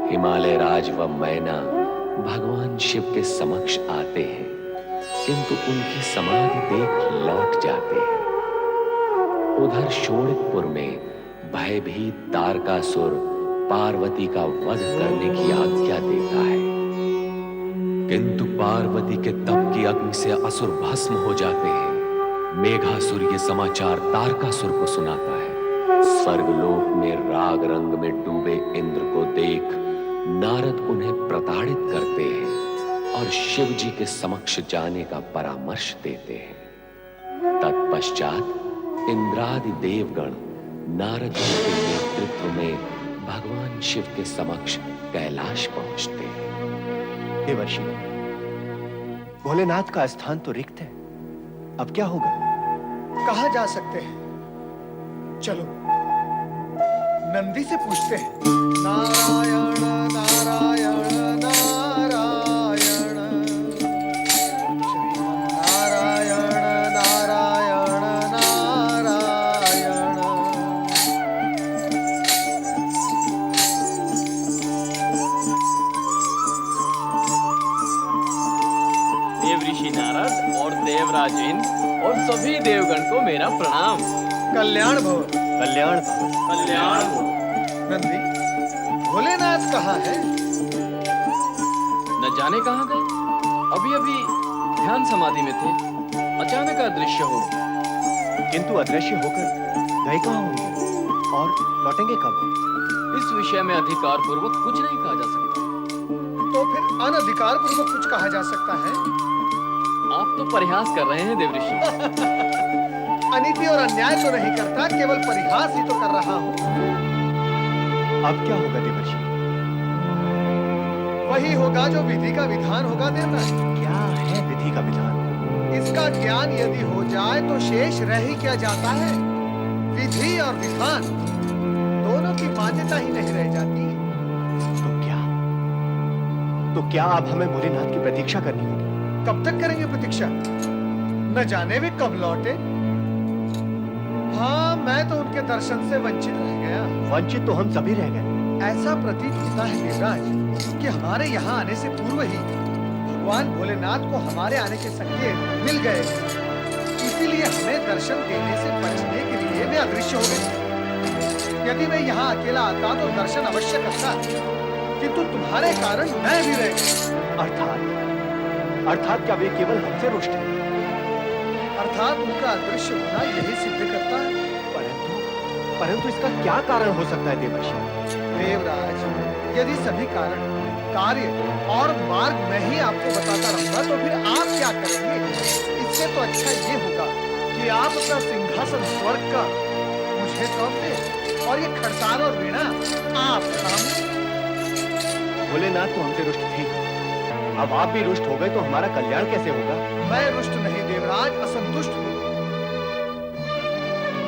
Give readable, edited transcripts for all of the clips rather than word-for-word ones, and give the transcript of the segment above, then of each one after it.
हिमालय राज व मैना भगवान शिव के समक्ष आते हैं, किंतु उनकी समाधि देख लौट जाते हैं। उधर शोणितपुर में भयभीत तारकासुर पार्वती का वध करने की आज्ञा देता है, किंतु पार्वती के तप की अग्नि से असुर भस्म हो जाते हैं। मेघासुर ये समाचार तारकासुर को सुनाता है। स्वर्गलोक में राग रंग में डूबे इंद्र को देख नारद उन्हें प्रताड़ित करते हैं और शिव जी के समक्ष जाने का परामर्श देते हैं। तत्पश्चात इंद्रादि देवगण नारद जी के नेतृत्व में भगवान शिव के समक्ष कैलाश पहुंचते हैं। देवर्षि, भोलेनाथ का स्थान तो रिक्त है, अब क्या होगा? कहाँ जा सकते हैं? चलो नंदी से पूछते हैं। नारायण नारायण नारायण, नारायण नारायण नारायण। देव ऋषि नारद और देवराज इंद्र और सभी देवगण को मेरा प्रणाम। कल्याण भव। कल्याण भव। कल्याण हो। नंदी, भोलेनाथ कहाँ है? न जाने कहाँ गए। अभी अभी ध्यान समाधि में थे, अचानक अदृश्य हो। किंतु अदृश्य होकर गए कहाँ होंगे और लौटेंगे कब? इस विषय में अधिकार पूर्वक कुछ नहीं कहा जा सकता। तो फिर अनधिकार पूर्वक कुछ कहा जा सकता है? आप तो परिहास कर रहे हैं देव ऋषि। अनीति और अन्याय तो नहीं करता, केवल परिहास ही तो कर रहा हूँ। अब क्या होगा देवर्षि? वही होगा जो विधि का विधान होगा देवराज। क्या है विधि का विधान? इसका ज्ञान यदि हो जाए तो शेष रह ही क्या जाता है? विधि और विधान दोनों की मान्यता ही नहीं रह जाती। तो क्या अब हमें भोलेनाथ की प्रतीक्षा करनी होगी? कब तक करेंगे प्रतीक्षा? न जाने वे कब लौटे। हाँ, मैं तो उनके दर्शन से वंचित रह गया। वंचित तो हम सभी रह गए। ऐसा प्रतीत होता है देवराज कि हमारे यहाँ आने से पूर्व ही भगवान भोलेनाथ को हमारे आने के संकेत मिल गए, इसीलिए हमें दर्शन देने से बचने के लिए वे अदृश्य हो गए। यदि मैं यहाँ अकेला आता तो दर्शन अवश्य करता, किंतु तुम्हारे कारण मैं भी रह गया। अर्थात क्या वे केवल हमसे रुष्ट हैं? अर्थात उनका अदृश्य होना यही सिद्ध करता है। परंतु इसका क्या कारण हो सकता है देवर्षि? देवराज, यदि सभी कारण, कार्य और मार्ग मैं ही आपको बताता रहूंगा तो फिर आप क्या करेंगे? इससे तो अच्छा ये होगा कि आप अपना सिंहासन स्वर्ग का मुझे सौंप दें और ये खड़ताल और वीणा आप थाम। भोलेनाथ तो हमसे रुष्ट थे, अब आप भी रुष्ट हो गए तो हमारा कल्याण कैसे होगा? मैं रुष्ट नहीं देवराज, असंतुष्ट हूँ।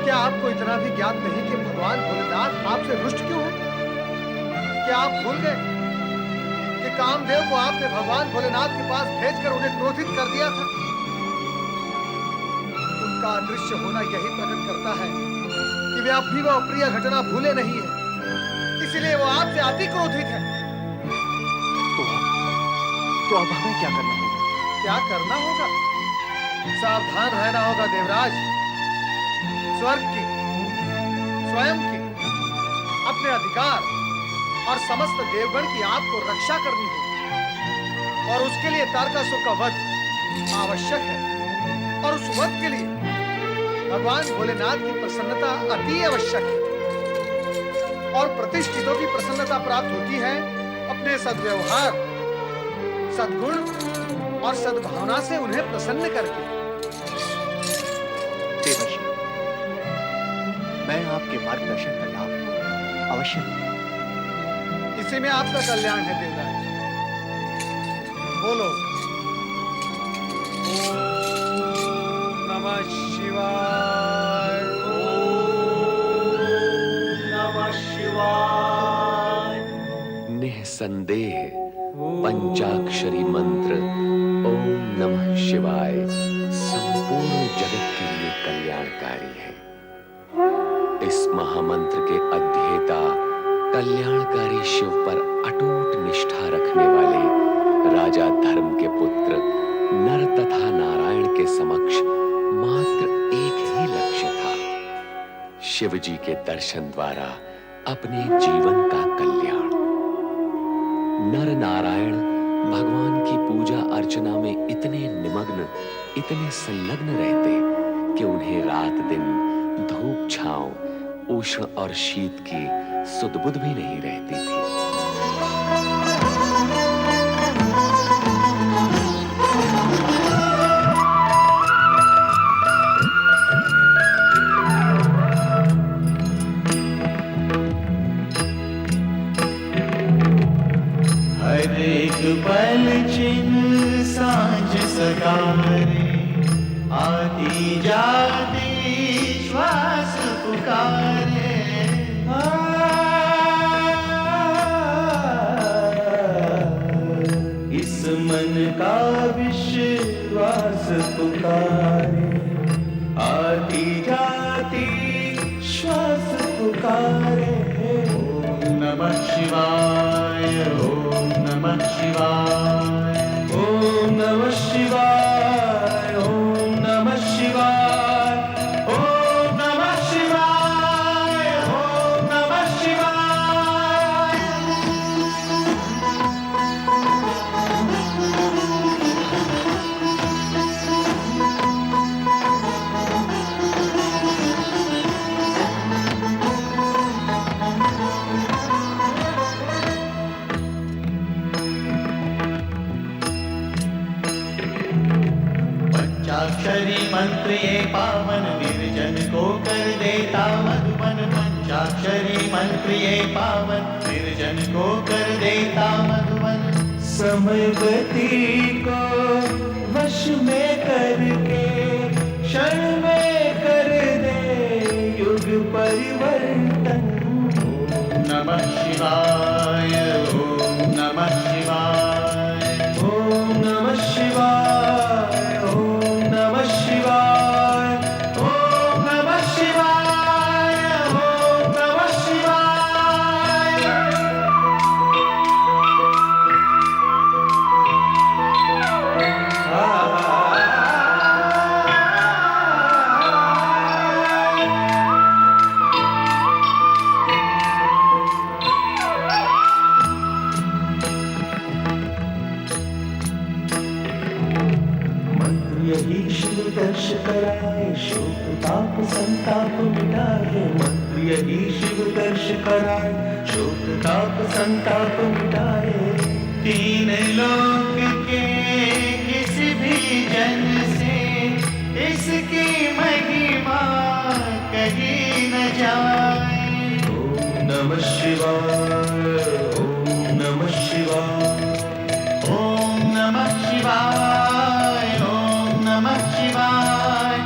क्या आपको इतना भी ज्ञात नहीं कि भगवान भोलेनाथ आपसे रुष्ट क्यों हैं? क्या आप भूल गए कि कामदेव को आपने भगवान भोलेनाथ के पास भेजकर उन्हें क्रोधित कर दिया था? उनका अदृश्य होना यही प्रकट करता है कि वे अपनी वो अप्रिय घटना भूले नहीं है, इसलिए वो आपसे अति क्रोधित है। तो अब हमें क्या करना होगा? क्या करना होगा? सावधान रहना होगा देवराज। स्वर्ग की, स्वयं की, अपने अधिकार और समस्त देवगण की आपको रक्षा करनी होगी, और उसके लिए तारकासुर का वध आवश्यक है, और उस वध के लिए भगवान भोलेनाथ की प्रसन्नता अति आवश्यक है। और प्रतिष्ठितों की प्रसन्नता प्राप्त होती है अपने सद्व्यवहार, सद्गुण और सद्भावना से उन्हें प्रसन्न करके। देवर्षि, मैं आपके मार्गदर्शन का लाभ अवश्य लूंगा। इसी में आपका कल्याण है देवराज। बोलो ओम नमः शिवाय। ओम नमः शिवाय। निःसंदेह पंचाक्षरी मंत्र ओम नमः शिवाय संपूर्ण जगत के लिए कल्याणकारी है। इस महामंत्र के अध्येता कल्याणकारी शिव पर अटूट निष्ठा रखने वाले राजा धर्म के पुत्र नर तथा नारायण के समक्ष मात्र एक ही लक्ष्य था, शिव जी के दर्शन द्वारा अपने जीवन का कल्याण। नर नारायण भगवान की पूजा अर्चना में इतने निमग्न, इतने संलग्न रहते कि उन्हें रात दिन धूप छांव, उष्ण और शीत की सुध-बुध भी नहीं रहती थी। हर एक पल चिन्ह सांझ सकारे, आती जाती श्वास पुकारे। इस मन का विश्वास पुकारे, आती जाती श्वास पुकारे। ओम नमः शिवाय, ओम नमः शिवाय, ओम नमः शिवाय, ओम नमः शिवाय, ओम नमः शिवाय, ओम नमः शिवाय। पंचाक्षरी मंत्र ये पावन, निर्जन को कर देता मधुबन। पंचाक्षरी मंत्र ये पावन, निर्जन को कर देता मधुबन। समयवती को वश में करके, क्षण में कर दे युग परिवर्तन। ओम नमः शिवाय, ओम नमः शिवाय, ओम नमः शिवाय, ओम नमः शिवाय, ओम नमः शिवाय, ओम नमः शिवाय। यही शिव दर्श कराए, शोक ताप संताप मिटाए। मंत्र यही शिव दर्श कराए, शोक ताप संताप मिटाए। तीन लोक के किसी भी जन से इसकी महिमा कही न जाए। ओम नमः शिवाय, ओम नमः शिवाय, ओम नमः शिवाय, ओम नमः शिवाय,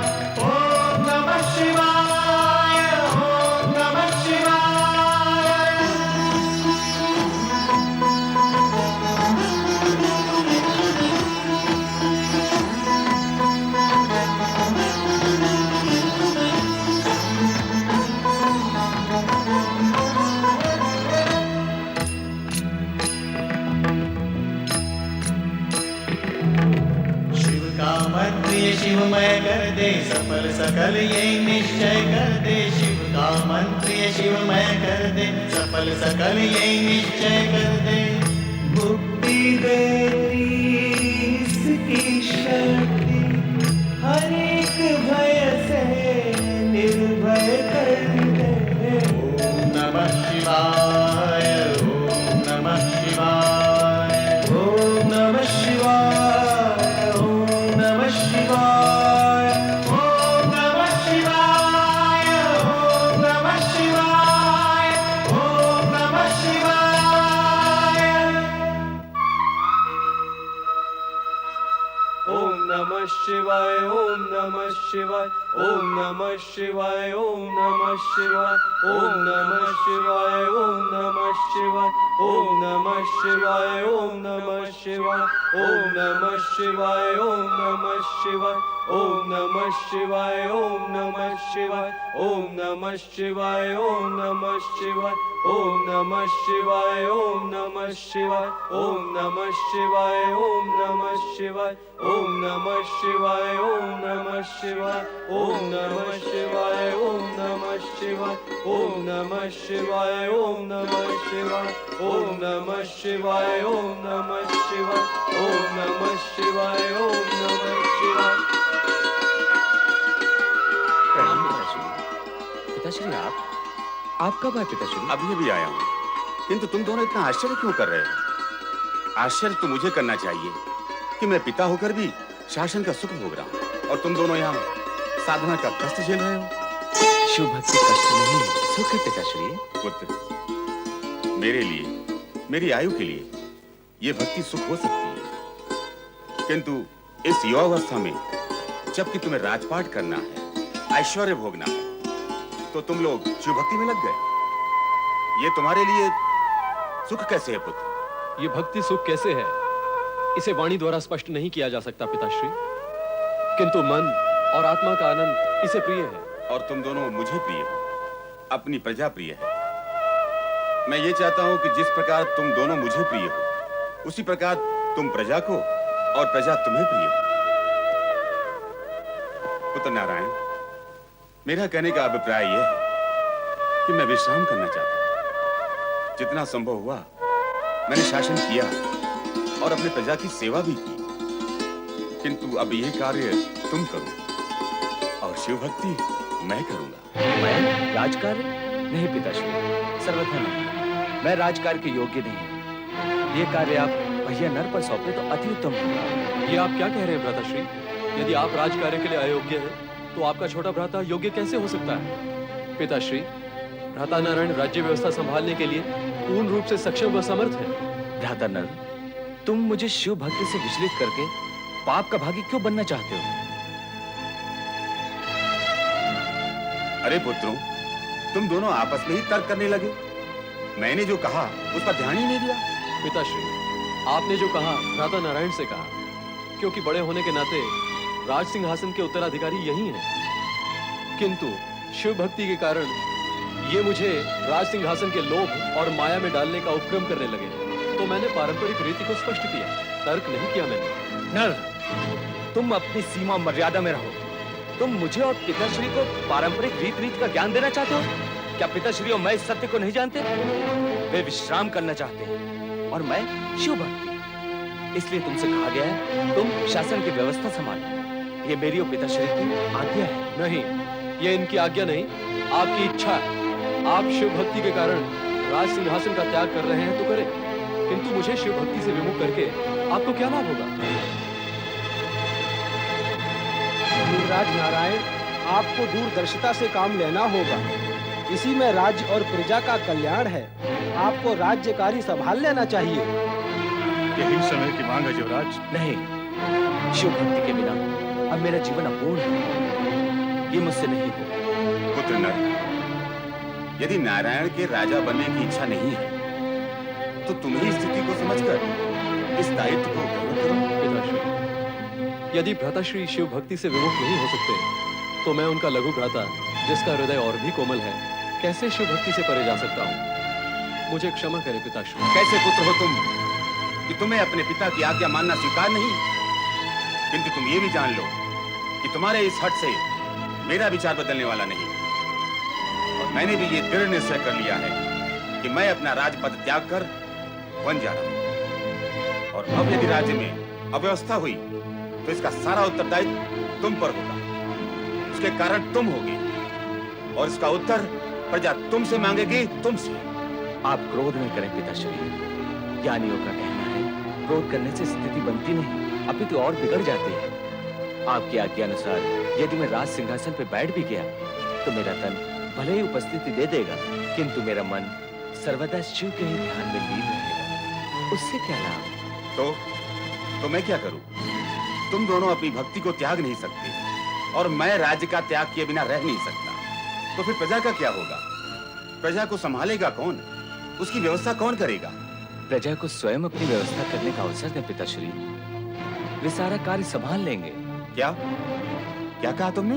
ओम नमः शिवाय, ओम नमः शिवाय। शिव का मंत्र ये शिवमय कर दे, सफल सकल ये निश्चय कर दे। शिव का मंत्र ये शिवमय कर दे, सफल सकल ये निश्चय कर दे। मुक्ति देती इसकी शक्ति, हर एक भय से निर्भय कर दे। ओम नमः शिवाय, ओम नमः शिवाय, ओम नमः शिवाय, ओम नमः शिवाय, ओम नमः शिवाय, ओम नमः शिवाय, ओम नमः शिवाय। ओम नमः शिवाय, ओम नमः शिवाय, ओम नमः शिवाय, ओम नमः शिवाय, ओम नमः शिवाय, ओम नमः शिवाय, ओम नमः शिवाय, ओम नमः शिवाय, ओम नमः शिवाय, ओम नमः शिवाय, ओम नमः शिवाय, ओम नमः शिवाय ओम नमः शिवाय ओम नमः शिवाय ओम नमः शिवाय ओम नमः शिवाय ओम नमः शिवाय ओम नमः शिवाय ओम नमः शिवाय ओम नमः शिवाय ओम नमः शिवाय ओम नमः शिवाय ओम नमः शिवाय ओम नमः शिवाय ओम नमः शिवाय ओम नमः शिवाय ओम नमः शिवाय ओम नमः शिवाय। प्रणाम पिताश्री। पिताश्री आप कब आए पिताश्री? अभी अभी आया हूँ। किंतु तुम दोनों इतना आश्चर्य क्यों कर रहे हो? आश्चर्य तो मुझे करना चाहिए कि मैं पिता होकर भी शासन का सुख भोग रहा हूँ और तुम दोनों यहाँ साधना का कष्ट झेल रहे हो। शिव भक्ति कष्ट नहीं, सुख है पिताश्री। पुत्र, मेरे लिए, मेरी आयु के लिए ये भक्ति सुख हो सकती है, किंतु इस युवावस्था में जबकि तुम्हें राजपाट करना है, ऐश्वर्य भोगना है, तो तुम लोग शिव भक्ति में लग गए। ये तुम्हारे लिए सुख कैसे है पुत्र? ये भक्ति सुख कैसे है, इसे वाणी द्वारा स्पष्ट नहीं किया जा सकता पिताश्री, किंतु मन और आत्मा का आनंद इसे प्रिय है। और तुम दोनों मुझे प्रिय हो, अपनी प्रजा प्रिय है। मैं ये चाहता हूं कि जिस प्रकार तुम दोनों मुझे प्रिय हो, उसी प्रकार तुम प्रजा को और प्रजा तुम्हें प्रिय हो। पुत्र नारायण, मेरा कहने का अभिप्राय यह है कि मैं विश्राम करना चाहता हूं। जितना संभव हुआ मैंने शासन किया और अपनी प्रजा की सेवा भी की, किंतु अब यह कार्य तुम करो और शिव भक्ति मैं करूंगा। मैं राजकार्य? नहीं पिताश्री, सर्वथा नहीं। मैं राजकार्य के योग्य नहीं। ये कार्य आप भैया नर पर सौंपे तो अति उत्तम होगा। ये आप क्या कह रहे हैं भ्राताश्री? यदि आप राजकार्य के लिए अयोग्य हैं, तो आपका छोटा भ्राता योग्य कैसे हो सकता है? पिताश्री, भ्राता नारायण राज्य व्यवस्था संभालने के लिए पूर्ण रूप से सक्षम व समर्थ है। भ्राता नर, तुम मुझे शिव भक्ति से विचलित करके पाप का भागी क्यों बनना चाहते हो? अरे पुत्रों, तुम दोनों आपस में ही तर्क करने लगे। मैंने जो कहा उस पर ध्यान ही नहीं दिया। पिताश्री, आपने जो कहा भ्राता नारायण से कहा, क्योंकि बड़े होने के नाते राज सिंहासन के उत्तराधिकारी यही हैं। किंतु शिव भक्ति के कारण ये मुझे राज सिंहासन के लोभ और माया में डालने का उपक्रम करने लगे, तो मैंने पारंपरिक रीति को स्पष्ट किया, तर्क नहीं किया मैंने। नर, तुम अपनी सीमा मर्यादा में रहो। तुम मुझे और पिताश्री को पारंपरिक रीति का ज्ञान देना चाहते हो? क्या पिताश्री और मैं इस सत्य को नहीं जानते? वे विश्राम करना चाहते हैं और मैं शिव भक्ति। इसलिए तुमसे कहा गया है तुम शासन की व्यवस्था संभालो। ये मेरी और पिताश्री की आज्ञा है। नहीं, ये इनकी आज्ञा नहीं, आपकी इच्छा है। आप शिव भक्ति के कारण राज सिंहासन का त्याग कर रहे हैं तो करें, किंतु मुझे शिव भक्ति से विमुख करके आपको क्या लाभ होगा? राज नारायण, आपको दूरदर्शिता से काम लेना होगा। इसी में राज्य और प्रजा का कल्याण है। आपको राज्य कार्य संभाल लेना चाहिए। यही समय की मांग है युवराज। नहीं, शिव भक्ति के बिना अब मेरा जीवन अपूर्ण है। ये मुझसे नहीं हो। पुत्र नर, यदि नारायण के राजा बनने की इच्छा नहीं है, तो तुम ही स्थिति को समझकर इस दायित्व को ग्रहण करो। पिताश्री, यदि भ्राताश्री शिव भक्ति से विमुख नहीं हो सकते, तो मैं उनका लघु भ्राता, जिसका हृदय और भी कोमल है, कैसे शिव भक्ति से परे जा सकता हूँ? मुझे क्षमा करें पिताश्री। कैसे पुत्र हो तुम कि तुम्हें अपने पिता की आज्ञा मानना स्वीकार नहीं? किंतु तुम ये भी जान लो कि तुम्हारे इस हट से मेरा विचार बदलने वाला नहीं, और मैंने भी ये दृढ़ निश्चय कर लिया है कि मैं अपना राजपद त्याग कर वन जा रहा हूं। और अब यदि राज्य में अव्यवस्था हुई तो इसका सारा उत्तरदायित्व तुम पर होगा। उसके कारण तुम होगे और इसका उत्तर प्रजा तुमसे मांगेगी, तुमसे। आप क्रोध नहीं करें पिताश्री। ज्ञानियों का कहना है क्रोध करने से स्थिति बनती नहीं, अपितु और बिगड़ जाती है। आपकी आज्ञा अनुसार यदि मैं राज सिंहासन पर बैठ भी गया तो मेरा तन भले ही उपस्थिति दे देगा, किंतु मेरा मन सर्वदा शिव के ही ध्यान में लीन रहेगा। उससे क्या लाभ? तो मैं क्या करूं? तुम दोनों अपनी भक्ति को त्याग नहीं सकते और मैं राज्य का त्याग किए बिना रह नहीं सकता। तो फिर प्रजा का क्या होगा? प्रजा को संभालेगा कौन? उसकी व्यवस्था कौन करेगा? प्रजा को स्वयं अपनी व्यवस्था करने का अवसर दें पिताश्री। वे सारा कार्य संभाल लेंगे। क्या क्या कहा तुमने?